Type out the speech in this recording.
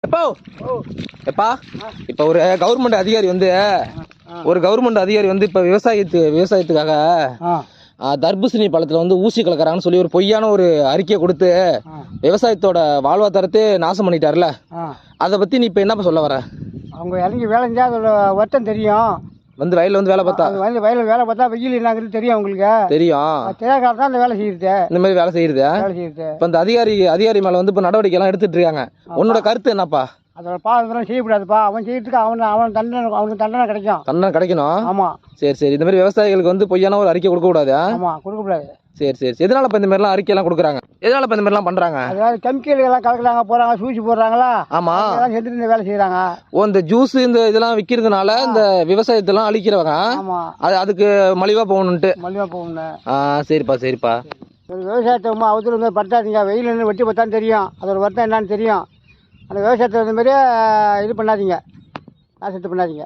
எப்போ எப்பா இப்போ ஒரு கவர்மெண்ட் அதிகாரி வந்து இப்போ விவசாயத்துக்காக தர்பூசணி பழத்தில் வந்து ஊசி கலக்கிறாங்கன்னு சொல்லி ஒரு பொய்யான ஒரு அறிக்கையை கொடுத்து விவசாயத்தோட வாழ்வாதாரத்தை நாசம் பண்ணிட்டார்ல. அதை பற்றி நீ இப்போ என்ன சொல்ல வர? அவங்க இறங்கி வேலை செஞ்சால் அதோட வருத்தம் தெரியும். வந்து வயலில் வந்து வேலை பார்த்தா வேலை பார்த்தா வெயில் என்னங்கிறது தெரியும் அவங்களுக்கு. தெரியும். தெரியாத தான் அந்த வேலை செய்யுது. இந்த மாதிரி வேலை செய்யுது. இப்போ இந்த அதிகாரி மேலே வந்து இப்போ நடவடிக்கை எல்லாம் எடுத்துட்டு இருக்காங்க. உன்னோட கருத்து என்னப்பா? அதோட பாவம் செய்யக்கூடாதுப்பா. அவன் செய்யறதுக்கு அவனுக்கு தண்டனை கிடைக்கும். தண்டனை கிடைக்கணும். ஆமாம். சரி இந்த மாதிரி விவசாயிகளுக்கு வந்து பொய்யான ஒரு அறிக்கை கொடுக்கக்கூடாது. ஆமாம், கொடுக்கக்கூடாது. சரி எதனால இப்போ இந்த மாதிரிலாம் அறிக்கையெல்லாம் கொடுக்குறாங்க? எதனால இப்போ இந்த மாதிரிலாம் பண்ணுறாங்க? அதாவது கெமிக்கல் எல்லாம் கலக்குறாங்க, போகிறாங்க, சூசி போடுறாங்களா? ஆமாம், அதெல்லாம் செஞ்சுட்டு இந்த வேலை செய்கிறாங்க. இந்த ஜூஸ் இந்த இதெல்லாம் விற்கிறதுனால இந்த விவசாயத்தெல்லாம் அழிக்கிறவங்க. ஆமாம், அதுக்கு மலிவாக போகணுன்ட்டு. மலிவாக போகணும். சரிப்பா. விவசாயத்தை அவத்துல வந்து படுத்தாதீங்க. வெயில் நின்று வெட்டி பார்த்தான்னு தெரியும். அதோட வருத்தம் என்னன்னு தெரியும். அந்த விவசாயத்தை இந்த மாதிரியே இது பண்ணாதீங்க, நாசத்தை பண்ணாதீங்க.